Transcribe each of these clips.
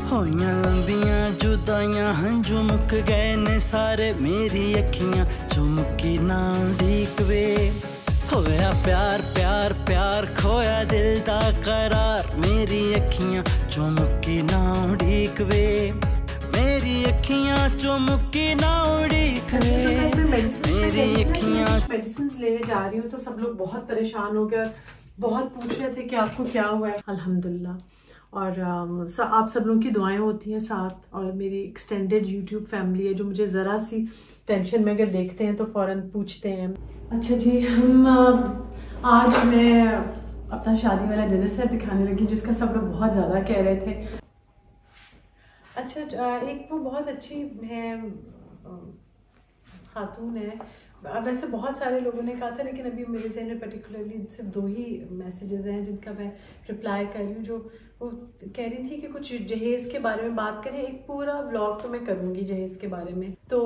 होइयां लंबियां जुदाइयां हंझू मुक गए ने सारे मेरी अखियां चुमकी ना उड़ीक वे होया प्यार प्यार प्यार खोया दिल दा करार मेरी अखियां चुमकी ना उड़ीक वे मेरी अखियां चुमकी ना उड़ीक वे मेरी अखियां। मेडिसिन लेने जा रही हूँ तो सब लोग बहुत परेशान हो गए, बहुत पूछ रहे थे कि आपको क्या हुआ है। अल्हम्दुलिल्लाह, और आप सब लोगों की दुआएं होती हैं साथ, और मेरी एक्सटेंडेड यूट्यूब फैमिली है जो मुझे ज़रा सी टेंशन में अगर देखते हैं तो फ़ौरन पूछते हैं। अच्छा जी, हम आज मैं अपना शादी वाला डिनर सेट दिखाने लगी जिसका सब लोग बहुत ज़्यादा कह रहे थे। अच्छा, एक वो बहुत अच्छी है खातून है, वैसे बहुत सारे लोगों ने कहा था लेकिन अभी मेरे ज़हन में पर्टिकुलरली सिर्फ 2 ही मैसेजेस हैं जिनका मैं रिप्लाई कर रही हूँ। जो वो कह रही थी कि कुछ जहेज़ के बारे में बात करें, एक पूरा व्लॉग तो मैं करूँगी जहेज़ के बारे में। तो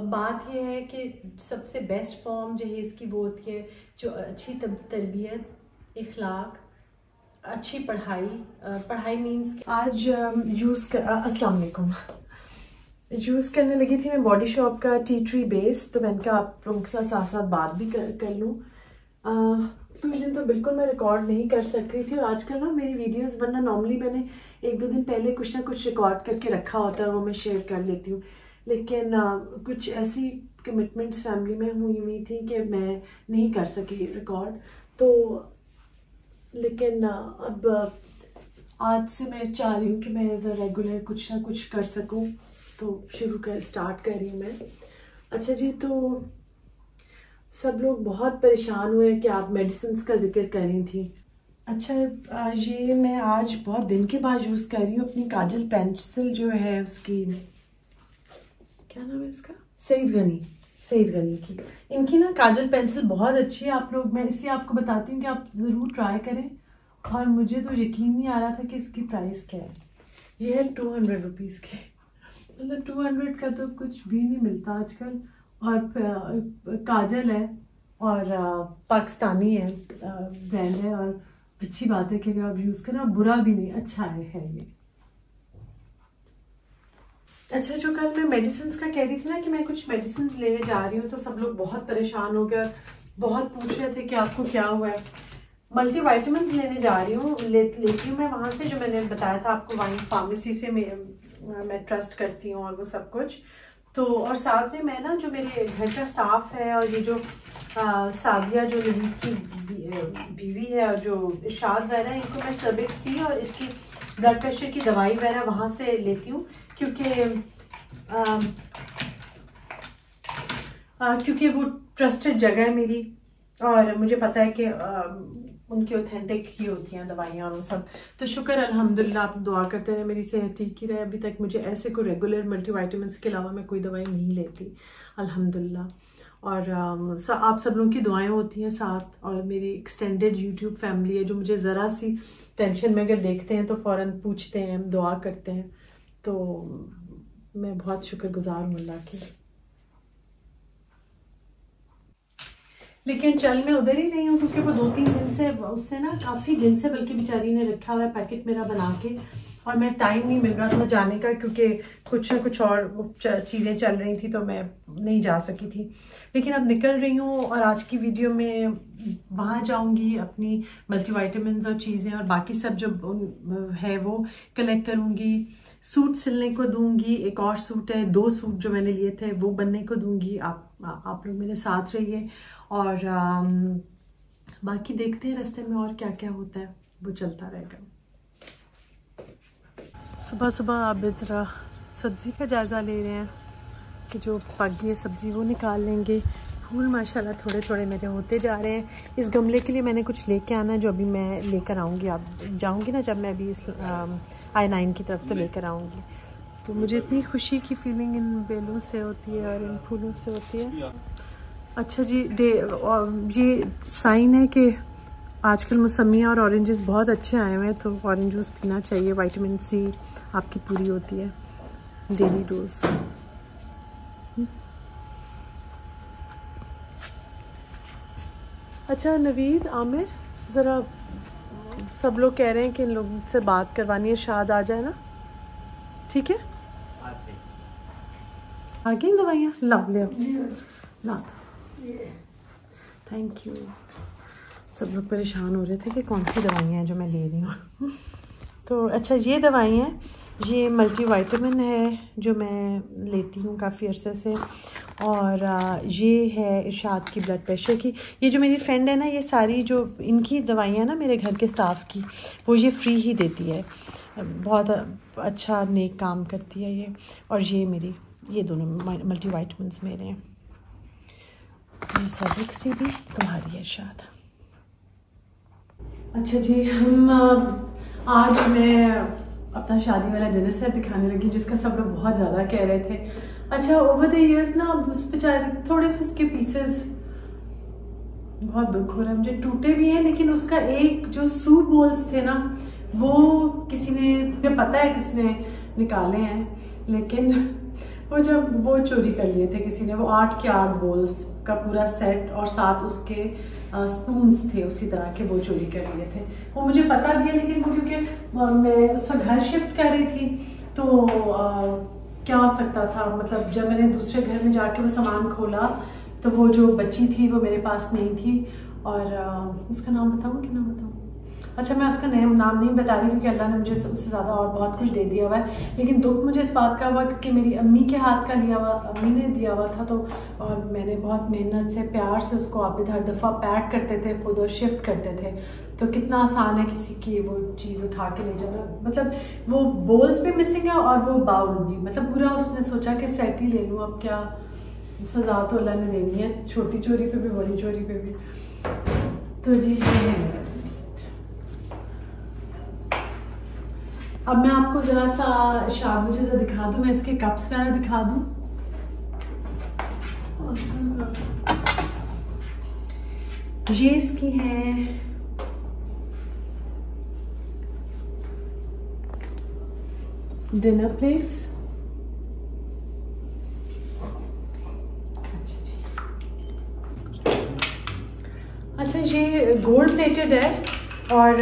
बात यह है कि सबसे बेस्ट फॉर्म जहेज़ की वो होती है जो अच्छी तरबियत, इखलाक, अच्छी पढ़ाई मीन्स आज अस्सलाम वालेकुम यूज़ करने लगी थी मैं बॉडी शॉप का टी ट्री बेस, तो मैंने कहा आप लोगों के साथ साथ बात भी कर लूँ। उस दिन तो बिल्कुल मैं रिकॉर्ड नहीं कर सक रही थी, और आजकल ना मेरी वीडियोस वरना नॉर्मली मैंने 1-2 दिन पहले कुछ ना कुछ रिकॉर्ड करके रखा होता है, वो मैं शेयर कर लेती हूँ, लेकिन कुछ ऐसी कमिटमेंट्स फैमिली में हुई थी कि मैं नहीं कर सकी रिकॉर्ड। तो लेकिन अब आज से मैं चाह रही हूँ कि मैं एज अ रेगुलर कुछ ना कुछ कर सकूँ, तो स्टार्ट कर रही हूँ मैं। अच्छा जी, तो सब लोग बहुत परेशान हुए कि आप मेडिसिन का जिक्र कर रही थी। अच्छा, ये मैं आज बहुत दिन के बाद यूज़ कर रही हूँ अपनी काजल पेंसिल जो है उसकी, क्या नाम है इसका, सईद गनी की। इनकी ना काजल पेंसिल बहुत अच्छी है आप लोग, मैं इसलिए आपको बताती हूँ कि आप ज़रूर ट्राई करें। और मुझे तो यकीन नहीं आ रहा था कि इसकी प्राइस क्या है। ये है 200 रुपीज़ की, मतलब 200 का तो कुछ भी नहीं मिलता आजकल। और काजल है और पाकिस्तानी है, ब्रांड है, और अच्छी बात है कि अगर आप यूज़ करें, और बुरा भी नहीं, अच्छा है ये। अच्छा, जो कल मैं मेडिसिन का कह रही थी ना कि मैं कुछ मेडिसिन लेने जा रही हूँ तो सब लोग बहुत परेशान हो गए, बहुत पूछ रहे थे कि आपको क्या हुआ है। मल्टी वाइटामिन लेने जा रही हूँ, लेती हूँ मैं वहाँ से, जो मैंने बताया था आपको, वाइन फार्मेसी से मैं ट्रस्ट करती हूँ और वो सब कुछ। तो और साथ में मैं ना, जो मेरे घर का स्टाफ है और ये जो सादिया जो नवीद की बीवी है और जो इरशाद वगैरह, इनको मैं सर्बिक्स टी और इसकी ब्लड प्रेशर की दवाई वगैरह वहाँ से लेती हूँ, क्योंकि वो ट्रस्टेड जगह है मेरी, और मुझे पता है कि उनकी ऑथेंटिक ही होती हैं दवाइयाँ और वो सब। तो शुक्र अल्हम्दुलिल्लाह, आप दुआ करते रहे मेरी सेहत ठीक ही रहे। अभी तक मुझे ऐसे कोई रेगुलर मल्टीविटामिन के अलावा मैं कोई दवाई नहीं लेती अल्हम्दुलिल्लाह। और आप सब लोगों की दुआएं होती हैं साथ, और मेरी एक्सटेंडेड यूट्यूब फैमिली है जो मुझे ज़रा सी टेंशन में अगर देखते हैं तो फ़ौरन पूछते हैं, दुआ करते हैं। तो मैं बहुत शुक्रगुजार हूँ अल्लाह की। लेकिन चल मैं उधर ही रही हूँ क्योंकि वो 2-3 दिन से, उससे ना काफ़ी दिन से बल्कि बेचारी ने रखा हुआ है पैकेट मेरा बना के, और मैं टाइम नहीं मिल रहा था जाने का क्योंकि कुछ ना कुछ और चीज़ें चल रही थी, तो मैं नहीं जा सकी थी। लेकिन अब निकल रही हूँ, और आज की वीडियो में वहाँ जाऊँगी, अपनी मल्टीविटामिन्स और चीज़ें और बाकी सब जो है वो कलेक्ट करूँगी। सूट सिलने को दूंगी, एक और सूट है, 2 सूट जो मैंने लिए थे वो बनने को दूंगी। आप लोग मेरे साथ रहिए, और बाकी देखते हैं रास्ते में और क्या क्या होता है, वो चलता रहेगा। सुबह सुबह आप ज़रा सब्ज़ी का जायज़ा ले रहे हैं कि जो पक गई है सब्ज़ी वो निकाल लेंगे। फूल माशाल्लाह थोड़े थोड़े मेरे होते जा रहे हैं। इस गमले के लिए मैंने कुछ लेके आना है जो अभी मैं लेकर आऊँगी। आप जाऊँगी ना जब मैं अभी इस I9 की तरफ, तो लेकर आऊँगी। तो मुझे इतनी खुशी की फीलिंग इन बेलों से होती है और इन फूलों से होती है। अच्छा जी, ये साइन है कि आजकल मौसमी और ऑरेंजेस बहुत अच्छे आए हुए हैं, तो ऑरेंज जूस पीना चाहिए। विटामिन सी आपकी पूरी होती है, डेली डोज। अच्छा नवीद, आमिर, ज़रा सब लोग कह रहे हैं कि इन लोगों से बात करवानी है, शाद आ जाए ना, ठीक है? आ गई दवाइयाँ? ला ले ला दो, थैंक यू। सब लोग परेशान हो रहे थे कि कौन सी दवाइयाँ हैं जो मैं ले रही हूँ। तो अच्छा, ये दवाई है, ये मल्टीविटामिन है जो मैं लेती हूँ काफ़ी अरसे से, और ये है इरशाद की ब्लड प्रेशर की। ये जो मेरी फ्रेंड है ना, ये सारी जो इनकी दवाइयाँ ना मेरे घर के स्टाफ की, वो ये फ्री ही देती है। बहुत अच्छा नेक काम करती है ये। और ये मेरी, ये दोनों मल्टीविटामिन्स मेरे हैं। ये सर्विक्स टी भी तुम्हारी है इरशाद। अच्छा जी, हम आज मैं अपना शादी वाला डिनर सेट दिखाने लगी, जिसका सब लोग बहुत ज़्यादा कह रहे थे। अच्छा, ओवर द इयर्स ना उस बेचारे थोड़े से उसके पीसेस, बहुत दुख हो रहा है मुझे, टूटे भी हैं, लेकिन उसका एक जो सूप बोल्स थे ना, वो किसी ने, मुझे पता है किसने निकाले हैं, लेकिन वो जब वो चोरी कर लिए थे किसी ने, वो 8 के 8 बोल्स का पूरा सेट और साथ उसके स्पून्स थे उसी तरह के, वो चोरी कर लिए थे। वो मुझे पता भी है, लेकिन वो क्योंकि मैं उस वक्त घर शिफ्ट कर रही थी, तो क्या हो सकता था, मतलब जब मैंने दूसरे घर में जाके वो सामान खोला तो वो जो बच्ची थी वो मेरे पास नहीं थी। और उसका नाम बताऊँ कि ना बताऊँ? अच्छा, मैं उसका नाम नहीं बता रही क्योंकि अल्लाह ने मुझे सबसे ज़्यादा और बहुत कुछ दे दिया हुआ है, लेकिन दुख मुझे इस बात का हुआ क्योंकि मेरी अम्मी के हाथ का लिया हुआ, अम्मी ने दिया हुआ था, तो और मैंने बहुत मेहनत से प्यार से उसको आप हर दफ़ा पैक करते थे खुद और शिफ्ट करते थे। तो कितना आसान है किसी की वो चीज़ उठा के ले जाना, मतलब वो बोल्स भी मिसिंग है और वो बाउल भी, मतलब पूरा उसने सोचा कि सेट ही ले लूँ, अब क्या सज़ा तो अल्लाह ने देनी है, छोटी चोरी पे भी बड़ी चोरी पे भी। तो जी ये है मेरा। अब मैं आपको ज़रा सा शाद मुझे ज़रा दिखा दूँ, मैं इसके कप्स वगैरह दिखा दूँ। ये इसकी है डिनर प्लेट्स। अच्छा जी, अच्छा ये गोल्ड प्लेटेड है। और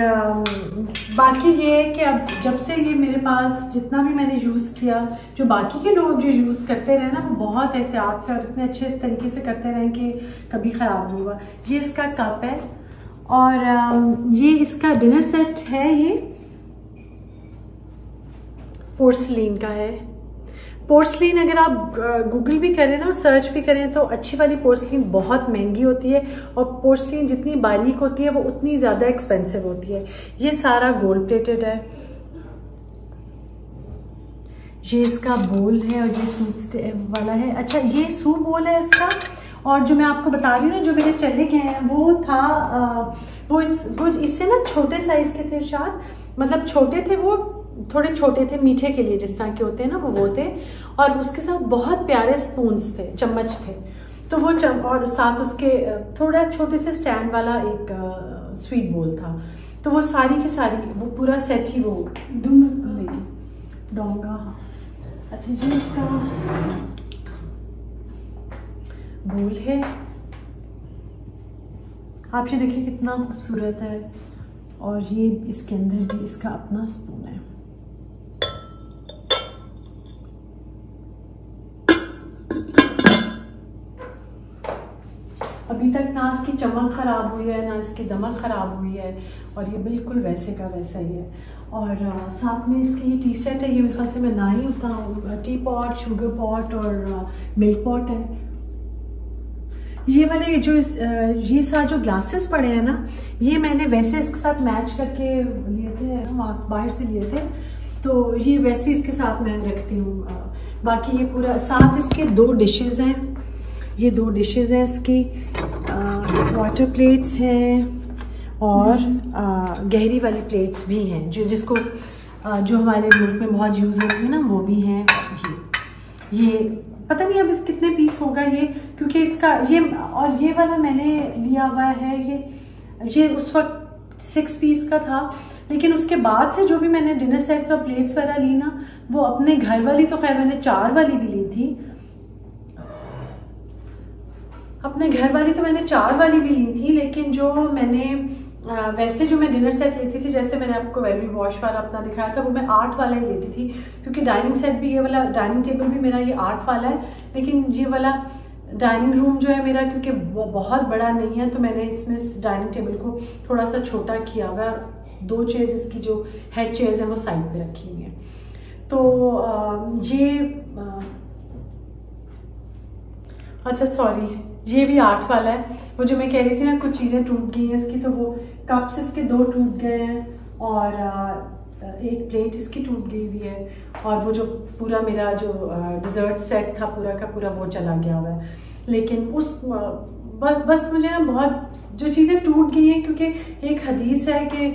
बाकी ये है कि अब जब से ये मेरे पास जितना भी मैंने यूज़ किया, जो बाकी के लोग जो यूज़ करते रहे ना, वो बहुत एहतियात से और इतने अच्छे तरीके से करते रहे कि कभी ख़राब नहीं हुआ। ये इसका कप है और ये इसका डिनर सेट है, ये पोर्सलिन का है। पोर्सलिन अगर आप गूगल भी करें ना, सर्च भी करें, तो अच्छी वाली पोर्सलिन बहुत महंगी होती है और पोर्सलिन जितनी बारीक होती है वो उतनी ज़्यादा एक्सपेंसिव होती है। ये सारा गोल्ड प्लेटेड है। ये इसका बोल है और ये सूप वाला है। अच्छा, ये सूप बोल है इसका। और जो मैं आपको बता रही हूँ ना, जो मेरे चले गए हैं, वो था वो इससे ना छोटे साइज़ के थे शायद, मतलब छोटे थे, वो थोड़े छोटे थे, मीठे के लिए जिस तरह के होते हैं ना, वो थे। और उसके साथ बहुत प्यारे स्पून्स थे, चम्मच थे। तो वो और साथ उसके थोड़ा छोटे से स्टैंड वाला एक स्वीट बोल था। तो वो सारी की सारी, वो पूरा सेट ही वो डोंगा। अच्छा जी, इसका बोल है, आप ये देखिए कितना खूबसूरत है। और ये इसके अंदर भी इसका अपना स्पून है। अभी तक ना इसकी चमक ख़राब हुई है, ना इसकी दमक ख़राब हुई है, और ये बिल्कुल वैसे का वैसा ही है। और साथ में इसके ये टी सेट है, ये मेरे ख्याल से मैं ना ही होता हूँ, टी पॉट, शुगर पॉट और मिल्क पॉट है। ये वाले जो ये सारे जो ग्लासेस पड़े हैं ना, ये मैंने वैसे इसके साथ मैच करके लिए थे, बाहर से लिए थे, तो ये वैसे इसके साथ मैं रखती हूँ। बाकी ये पूरा साथ इसके 2 डिशेस हैं, ये 2 डिशेस हैं इसकी, वाटर प्लेट्स हैं और गहरी वाली प्लेट्स भी हैं, जिसको जो हमारे मुल्क में बहुत यूज़ होती है ना, वो भी हैं। ये पता नहीं अब इस कितने पीस होगा ये, क्योंकि इसका ये और ये वाला मैंने लिया हुआ है, ये उस वक्त 6 पीस का था, लेकिन उसके बाद से जो भी मैंने डिनर सेट्स और प्लेट्स वगैरह ली ना, वो अपने घर वाली तो खैर मैंने 4 वाली भी ली थी। अपने घर वाली तो मैंने 4 वाली भी ली थी, लेकिन जो मैंने वैसे जो मैं डिनर सेट लेती थी, जैसे मैंने आपको वेरी वॉश वाला अपना दिखाया था, वो मैं 8 वाला ही लेती थी, क्योंकि डाइनिंग सेट भी ये वाला, डाइनिंग टेबल भी मेरा ये 8 वाला है। लेकिन ये वाला डाइनिंग रूम जो है मेरा, क्योंकि वो बहुत बड़ा नहीं है, तो मैंने इसमें डाइनिंग टेबल को थोड़ा सा छोटा किया हुआ है। 2 चेयर्स इसकी जो हेड चेयर्स हैं वो साइड पे रखी हुई हैं। तो ये अच्छा सॉरी, ये भी 8 वाला है। वो जो मैं कह रही थी ना, कुछ चीज़ें टूट गई हैं इसकी, तो वो कप्स इसके 2 टूट गए हैं और एक प्लेट इसकी टूट गई हुई है, और वो जो पूरा मेरा जो डिज़र्ट सेट था पूरा का पूरा वो चला गया हुआ है। लेकिन उस बस मुझे ना बहुत जो चीज़ें टूट गई हैं, क्योंकि एक हदीस है कि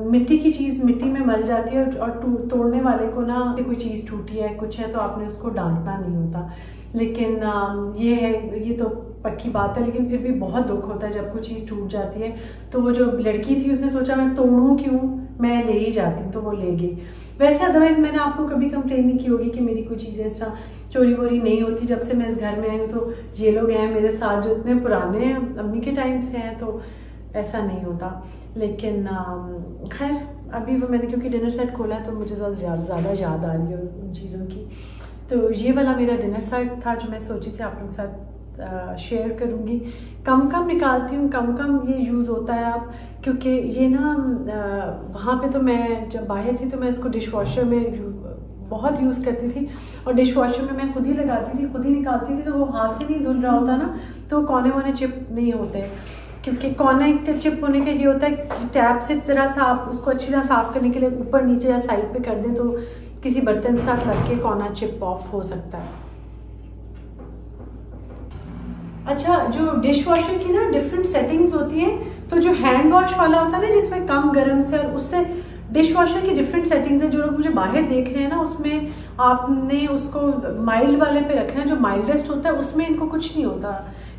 मिट्टी की चीज़ मिट्टी में मल जाती है, और तोड़ने वाले को ना कोई चीज़ टूटी है कुछ है तो आपने उसको डांटना नहीं होता। लेकिन ये है, ये तो पक्की बात है, लेकिन फिर भी बहुत दुख होता है जब कोई चीज़ टूट जाती है। तो वो जो लड़की थी उसने सोचा मैं तोड़ूं क्यों, मैं ले ही जाती, तो वो ले गई। वैसे अदरवाइज़ मैंने आपको कभी कंप्लेन नहीं की होगी कि मेरी कोई चीज़ें ऐसा चोरी वोरी नहीं होती। जब से मैं इस घर में आई हूँ तो ये लोग हैं मेरे साथ जो इतने पुराने अम्मी के टाइम से हैं, तो ऐसा नहीं होता। लेकिन खैर अभी वो मैंने क्योंकि डिनर सेट खोला है तो मुझे ज़्यादा याद आ रही है उन चीज़ों की। तो ये वाला मेरा डिनर सेट था जो मैं सोची थी आप लोगों के साथ शेयर करूँगी। कम निकालती हूँ, कम ये यूज़ होता है अब, क्योंकि ये ना वहाँ पे तो मैं जब बाहर थी तो मैं इसको डिश वॉशर में बहुत यूज़ करती थी, और डिश वॉशर में मैं खुद ही लगाती थी, खुद ही निकालती थी, तो वो हाथ से नहीं धुल रहा होता ना, तो कोने वोने चिप नहीं होते। क्योंकि कोने के चिप होने का ये होता है कि टैप से ज़रा सा आप उसको अच्छी तरह साफ़ करने के लिए ऊपर नीचे या साइड पे कर दें तो किसी बर्तन के साथ लग के कोना चिप ऑफ हो सकता है। अच्छा, जो डिश वॉशर की ना डिफरेंट सेटिंग्स होती हैं, तो जो हैंड वॉश वाला होता है ना जिसमें कम गर्म से, और उससे डिश वॉशर की डिफरेंट सेटिंग्स है। जो लोग मुझे बाहर देख रहे हैं ना, उसमें आपने उसको माइल्ड वाले पे रखना है, जो माइल्डेस्ट होता है उसमें इनको कुछ नहीं होता,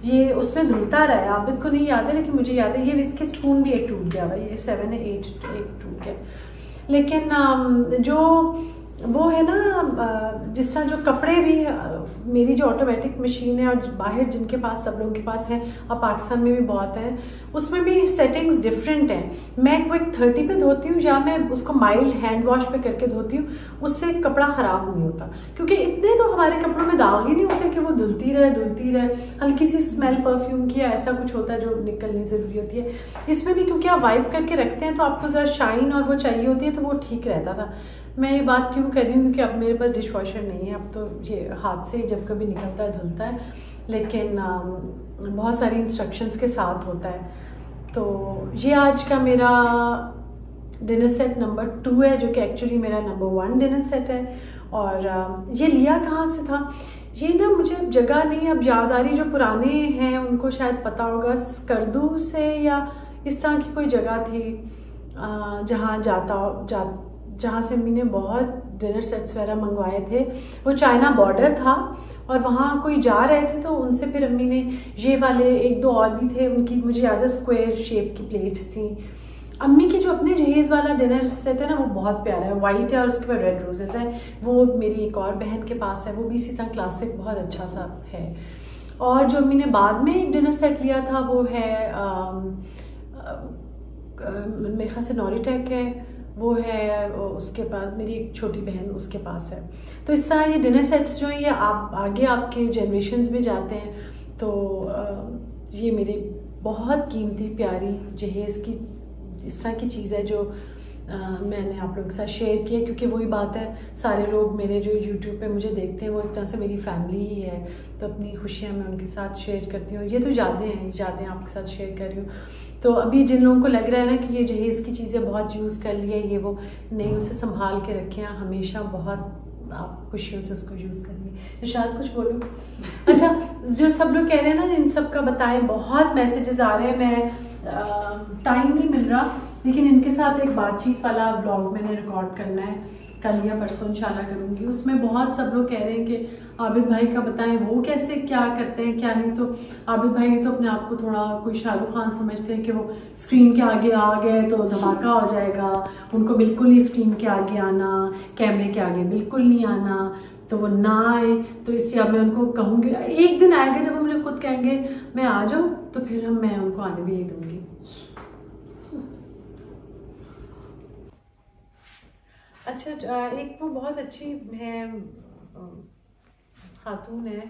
ये उसमें धुलता रहा है। आप इनको नहीं याद है लेकिन मुझे याद है। ये इसके स्पून भी एक टूट गया हुआ, ये 7 है 8 एक टूट गया। लेकिन जो वो है ना, जिस तरह जो कपड़े भी, मेरी जो ऑटोमेटिक मशीन है और बाहर जिनके पास सब लोगों के पास है, अब पाकिस्तान में भी बहुत है, उसमें भी सेटिंग्स डिफरेंट हैं। मैं क्विक 30 पे धोती हूँ या मैं उसको माइल्ड हैंड वॉश पे करके धोती हूँ, उससे कपड़ा ख़राब नहीं होता, क्योंकि इतने तो हमारे कपड़ों में दाग ही नहीं होते कि वो धुलती रहे। हल्की सी स्मेल परफ्यूम की या ऐसा कुछ होता है जो निकलनी ज़रूरी होती है। इसमें भी क्योंकि आप वाइप करके रखते हैं तो आपको ज़रा शाइन और वो चाहिए होती है, तो वो ठीक रहता था। मैं ये बात क्यों कर रही हूँ क्योंकि अब मेरे पास डिश वॉशर नहीं है, अब तो ये हाथ से जब कभी निकलता है धुलता है, लेकिन बहुत सारी इंस्ट्रक्शंस के साथ होता है। तो ये आज का मेरा डिनर सेट नंबर 2 है, जो कि एक्चुअली मेरा नंबर 1 डिनर सेट है। और ये लिया कहाँ से था, ये ना मुझे जगह नहीं अब याद आ रही, जो पुराने हैं उनको शायद पता होगा, स्कर्दू से या इस तरह की कोई जगह थी जहाँ से अम्मी ने बहुत डिनर सेट्स वगैरह मंगवाए थे। वो चाइना बॉर्डर था और वहाँ कोई जा रहे थे तो उनसे फिर अम्मी ने ये वाले 1-2 और भी थे, उनकी मुझे याद है स्क्वायर शेप की प्लेट्स थी। अम्मी की जो अपने जहेज़ वाला डिनर सेट है ना, वो बहुत प्यारा है, वाइट है और उसके बाद रेड रोजेस है। वो मेरी एक और बहन के पास है, वो भी इसी तरह क्लासिक बहुत अच्छा सा है। और जो अम्मी ने बाद में एक डिनर सेट लिया था वो है मेरे ख्याल से नॉरिटेक है, वो है उसके पास, मेरी एक छोटी बहन उसके पास है। तो इस तरह ये डिनर सेट्स जो हैं ये आप आगे आपके जनरेशन्स में जाते हैं। तो ये मेरी बहुत कीमती प्यारी जहेज़ की इस तरह की चीज़ है जो मैंने आप लोगों के साथ शेयर किया, क्योंकि वही बात है, सारे लोग मेरे जो यूट्यूब पे मुझे देखते हैं वो एक तरह से मेरी फैमिली ही है, तो अपनी खुशियाँ मैं उनके साथ शेयर करती हूँ। ये तो यादें आपके साथ शेयर कर रही हूँ। तो अभी जिन लोगों को लग रहा है ना कि ये जहेज़ की चीज़ें बहुत यूज़ कर लिया, ये वो नहीं, उसे संभाल के रखें, हमेशा बहुत आप खुशियों से उसको यूज़ करेंगे। इरशाद कुछ बोलो। अच्छा, जो सब लोग कह रहे हैं ना, इन सब का बताएं, बहुत मैसेजेस आ रहे हैं, मैं टाइम नहीं मिल रहा, लेकिन इनके साथ एक बातचीत वाला ब्लॉग मैंने रिकॉर्ड करना है, कल या परसों इंशाल्लाह करूँगी। उसमें बहुत सब लोग कह रहे हैं कि आबिद भाई का बताएं, वो कैसे क्या करते हैं क्या नहीं। तो आबिद भाई तो अपने आप को थोड़ा कोई शाहरुख खान समझते हैं कि वो स्क्रीन के आगे आ गए तो धमाका हो जाएगा, उनको बिल्कुल नहीं स्क्रीन के आगे आना, कैमरे के आगे बिल्कुल नहीं आना। तो वो ना आए, तो इसलिए अब मैं उनको कहूँगी, एक दिन आएगा जब वो मुझे खुद कहेंगे मैं आ जाऊँ, तो फिर मैं उनको आने भी नहीं दूँगी। अच्छा, एक वो बहुत अच्छी है खातून है,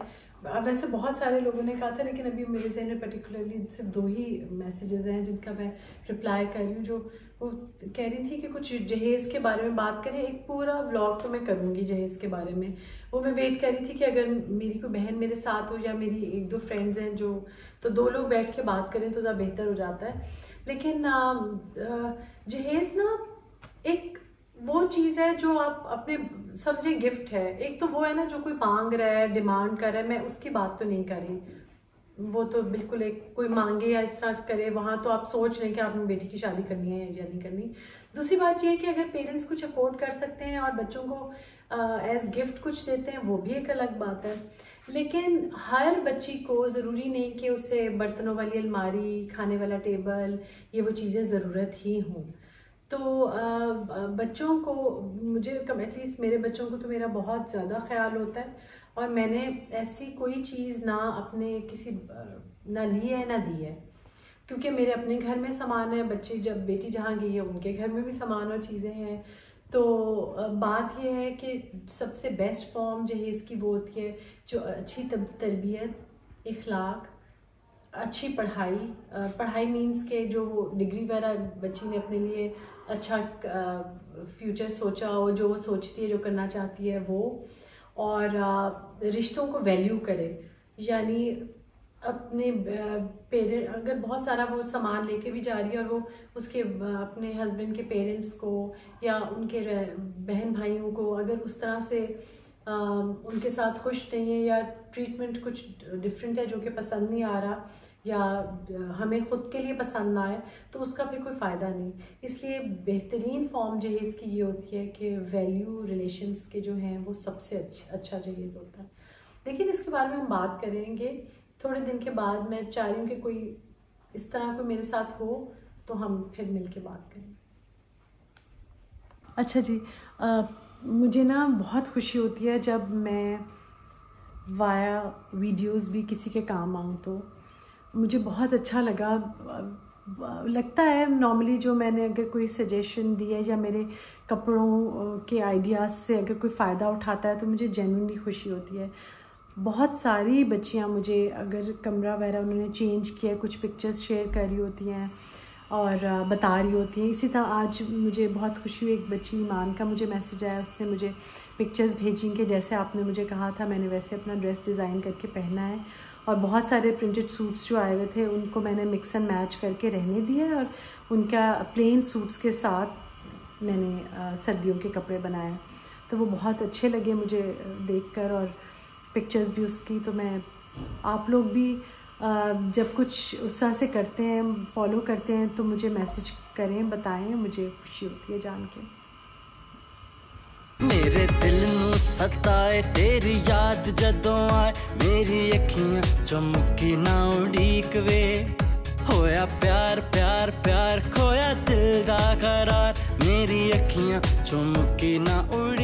वैसे बहुत सारे लोगों ने कहा था, लेकिन अभी मेरे ज़हन में पर्टिकुलरली सिर्फ 2 ही मैसेजेस हैं जिनका मैं रिप्लाई कर रही हूँ। जो वो कह रही थी कि कुछ जहेज़ के बारे में बात करें, एक पूरा व्लॉग तो मैं करूँगी जहेज़ के बारे में। वो मैं वेट कर रही थी कि अगर मेरी कोई बहन मेरे साथ हो या मेरी 1-2 फ्रेंड्स हैं जो, तो 2 लोग बैठ के बात करें तो ज़्यादा बेहतर हो जाता है। लेकिन जहेज़ ना एक वो चीज़ है जो आप अपने समझे गिफ्ट है। एक तो वो है ना जो कोई मांग रहा है, डिमांड कर रहा है, मैं उसकी बात तो नहीं कर रही, वो तो बिल्कुल एक कोई मांगे या इस तरह करे, वहाँ तो आप सोच लें कि आपने बेटी की शादी करनी है या नहीं करनी। दूसरी बात ये है कि अगर पेरेंट्स कुछ अफोर्ड कर सकते हैं और बच्चों को एज गिफ्ट कुछ देते हैं, वो भी एक अलग बात है। लेकिन हर बच्ची को ज़रूरी नहीं कि उसे बर्तनों वाली अलमारी, खाने वाला टेबल, ये वो चीज़ें ज़रूरत ही हों। तो बच्चों को, मुझे एटलीस्ट मेरे बच्चों को तो मेरा बहुत ज़्यादा ख्याल होता है, और मैंने ऐसी कोई चीज़ ना अपने किसी ना ली है ना दी है, क्योंकि मेरे अपने घर में सामान है, बच्चे जब बेटी जहाँ गई है उनके घर में भी सामान और चीज़ें हैं। तो बात यह है कि सबसे बेस्ट फॉर्म जहेज़ की वो होती है जो अच्छी तरबियत, इखलाक, अच्छी पढ़ाई मीन्स के जो डिग्री वगैरह बच्ची ने अपने लिए अच्छा फ्यूचर सोचा हो, जो वो सोचती है, जो करना चाहती है वो, और रिश्तों को वैल्यू करे। यानी अपने पेरेंट अगर बहुत सारा वो सामान लेके भी जा रही है और वो उसके अपने हस्बैंड के पेरेंट्स को या उनके बहन भाइयों को अगर उस तरह से उनके साथ खुश नहीं है या ट्रीटमेंट कुछ डिफरेंट है जो कि पसंद नहीं आ रहा या हमें खुद के लिए पसंद ना आए, तो उसका फिर कोई फ़ायदा नहीं। इसलिए बेहतरीन फॉर्म जहेज़ की ये होती है कि वैल्यू रिलेशंस के जो हैं वो सबसे अच्छा जहेज़ होता है। लेकिन इसके बारे में हम बात करेंगे थोड़े दिन के बाद। मैं चाह रही हूँ कि कोई इस तरह कोई मेरे साथ हो तो हम फिर मिल के बात करें। अच्छा जी, मुझे ना बहुत खुशी होती है जब मैं वाया वीडियोस भी किसी के काम आऊँ, तो मुझे बहुत अच्छा लगता है। नॉर्मली जो मैंने अगर कोई सजेशन दी है या मेरे कपड़ों के आइडियाज़ से अगर कोई फ़ायदा उठाता है तो मुझे जेन्युइनली खुशी होती है। बहुत सारी बच्चियां मुझे अगर कमरा वगैरह उन्होंने चेंज किया, कुछ पिक्चर्स शेयर कर रही होती हैं और बता रही होती हैं। इसी तरह आज मुझे बहुत खुशी हुई, एक बच्ची ईमान का मुझे मैसेज आया, उसने मुझे पिक्चर्स भेजी कि जैसे आपने मुझे कहा था मैंने वैसे अपना ड्रेस डिज़ाइन करके पहना है, और बहुत सारे प्रिंटेड सूट्स जो आए हुए थे उनको मैंने मिक्स एंड मैच करके रहने दिया और उनका प्लेन सूट्स के साथ मैंने सर्दियों के कपड़े बनाए। तो वो बहुत अच्छे लगे मुझे देखकर, और पिक्चर्स भी उसकी। तो मैं आप लोग भी जब कुछ उस तरह से करते हैं, फॉलो करते हैं, तो मुझे मैसेज करें, बताएं, मुझे खुशी होती है जान के। मेरे दिल नू सताए तेरी याद जदों आए, मेरी अखियां चमकी ना उड़ीक वे, होया प्यार प्यार प्यार खोया दिल दा करार, मेरी अखियां चमकी ना उड़ी